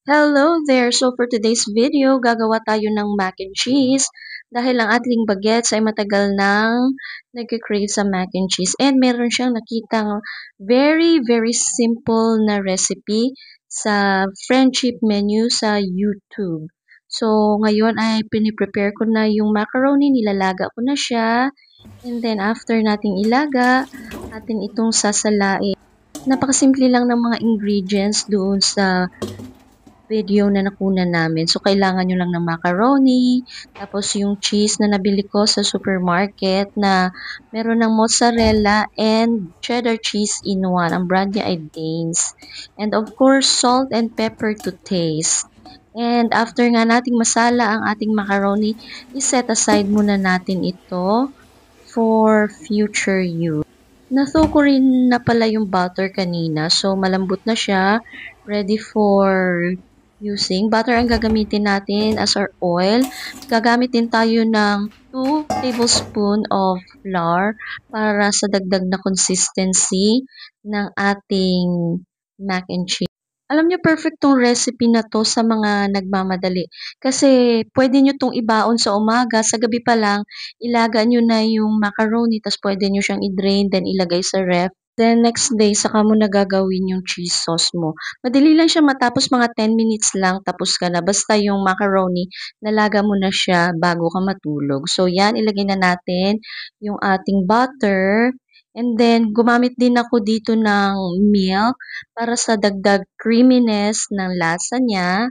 Hello there! So for today's video, gagawa tayo ng mac and cheese dahil ang ating bagets ay matagal nang nag-crave sa mac and cheese and meron siyang nakitang very simple na recipe sa friendship menu sa YouTube. So ngayon ay piniprepare ko na yung macaroni, nilalaga ko na siya and then after nating ilaga, atin itong sasalain. Napakasimple lang ng mga ingredients doon sa video na nakunan namin. So, kailangan nyo lang ng macaroni, tapos yung cheese na nabili ko sa supermarket na meron ng mozzarella and cheddar cheese in one. Ang brand niya ay Danes. And of course, salt and pepper to taste. And after nga nating masala ang ating macaroni, iset aside muna natin ito for future use. Nathaw ko rin na pala yung butter kanina. So, malambot na siya. Ready for using. Butter ang gagamitin natin as our oil. Gagamit din tayo ng 2 tablespoon of flour para sa dagdag na consistency ng ating mac and cheese. Alam niyo, perfect tong recipe na to sa mga nagmamadali. Kasi pwede nyo tong ibaon sa umaga, sa gabi pa lang, ilaga nyo na yung macaroni, tapos pwede nyo siyang i-drain, then ilagay sa ref. Then next day, saka mo na gagawin yung cheese sauce mo. Madali lang siya matapos, mga 10 minutes lang, tapos ka na. Basta yung macaroni, nalaga mo na siya bago ka matulog. So yan, ilagay na natin yung ating butter. And then, gumamit din ako dito ng milk para sa dagdag creaminess ng lasa niya.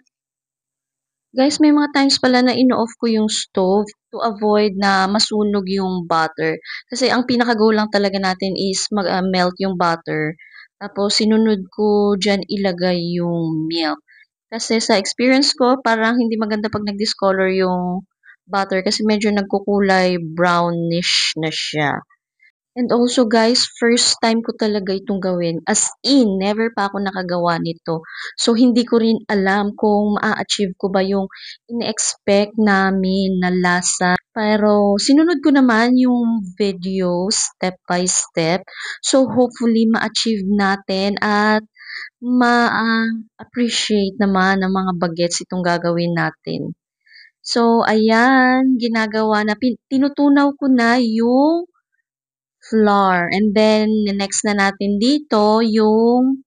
Guys, may mga times pala na ino-off ko yung stove to avoid na masunog yung butter. Kasi ang pinaka-goal lang talaga natin is mag-melt yung butter. Tapos, sinunod ko dyan ilagay yung milk. Kasi sa experience ko, parang hindi maganda pag nag-discolor yung butter kasi medyo nagkukulay brownish na siya. And also guys, first time ko talaga itong gawin. As in, never pa ako nakagawa nito. So, hindi ko rin alam kung maa-achieve ko ba yung in-expect namin na lasa. Pero, sinunod ko naman yung video step by step. So, hopefully, ma-achieve natin at ma-appreciate naman ng mga bagets itong gagawin natin. So, ayan, ginagawa na, tinutunaw ko na yung flour. And then, next na natin dito, yung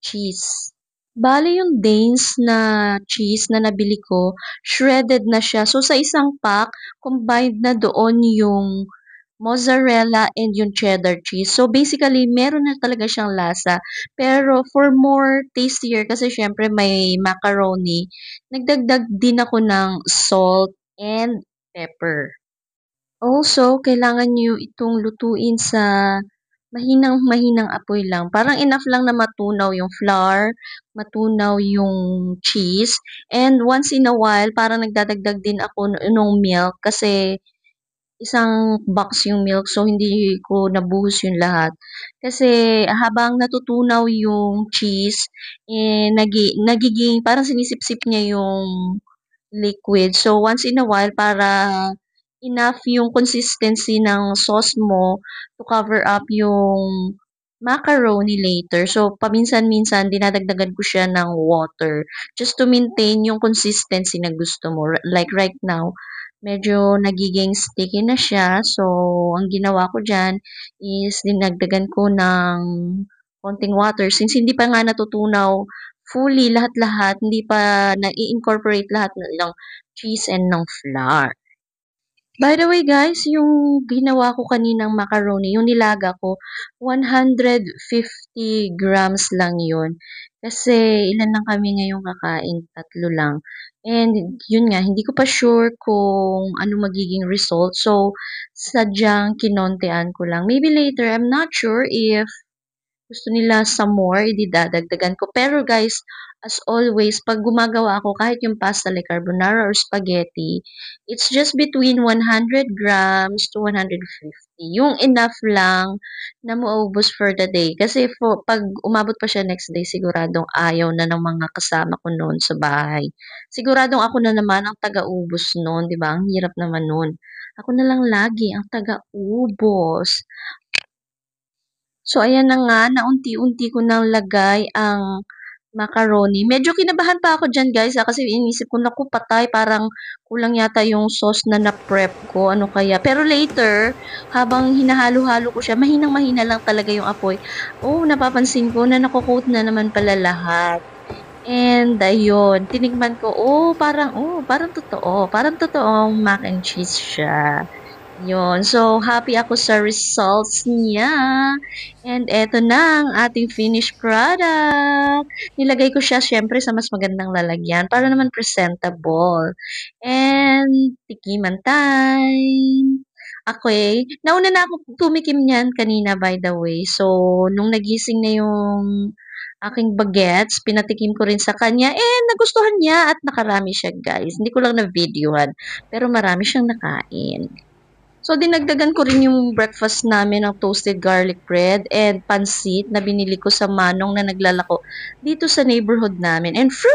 cheese. Bale, yung Danes na cheese na nabili ko, shredded na siya. So, sa isang pack, combined na doon yung mozzarella and yung cheddar cheese. So, basically, meron na talaga siyang lasa. Pero, for more tastier, kasi syempre may macaroni, nagdagdag din ako ng salt and pepper. Also, kailangan niyo itong lutuin sa mahinang-mahinang apoy lang. Parang enough lang na matunaw yung flour, matunaw yung cheese, and once in a while, parang nagdadagdag din ako nung milk kasi isang box yung milk so hindi ko nabuhos yung lahat. Kasi habang natutunaw yung cheese, nagiging parang sinisip-sip niya yung liquid. So, once in a while, para enough yung consistency ng sauce mo to cover up yung macaroni later. So, paminsan-minsan, dinadagdagan ko siya ng water just to maintain yung consistency na gusto mo. Like right now, medyo nagiging sticky na siya. So, ang ginawa ko dyan is dinagdagan ko ng konting water. Since hindi pa nga natutunaw fully lahat-lahat, hindi pa na-incorporate lahat ng cheese and ng flour. By the way guys, yung ginawa ko kaninang macaroni, yung nilaga ko, 150 grams lang yun. Kasi ilan lang kami ngayong kakain, 3 lang. And yun nga, hindi ko pa sure kung ano magiging result. So, sadyang kinontean ko lang. Maybe later, I'm not sure if gusto nila some more, ididadagdagan ko. Pero guys, as always, pag gumagawa ako, kahit yung pasta like carbonara or spaghetti, it's just between 100 grams to 150. Yung enough lang na maubos for the day. Kasi pag umabot pa siya next day, siguradong ayaw na ng mga kasama ko noon sa bahay. Siguradong ako na naman ang taga-ubos noon, di ba? Ang hirap naman noon. Ako na lang lagi ang taga-ubos. So, ayan na nga, naunti-unti ko nang lagay ang macaroni. Medyo kinabahan pa ako diyan guys, kasi inisip ko, naku patay, parang kulang yata yung sauce na na-prep ko, ano kaya. Pero later, habang hinahalo-halo ko siya, mahinang-mahina lang talaga yung apoy. Oh, napapansin ko na nako-coat na naman pala lahat. And ayun, tinikman ko, parang totoo. Parang totoong mac and cheese siya. Yun. So, happy ako sa results niya. And eto na ang ating finished product. Nilagay ko siya syempre sa mas magandang lalagyan para naman presentable. And tikiman time. Okay. Nauna na ako tumikim niyan kanina by the way. So, nung nagising na yung aking bagets, pinatikim ko rin sa kanya, nagustuhan niya at nakarami siya guys. Hindi ko lang na-videohan, pero marami siyang nakain. So, dinagdagan ko rin yung breakfast namin ng toasted garlic bread and pansit na binili ko sa manong na naglalako dito sa neighborhood namin. And fruit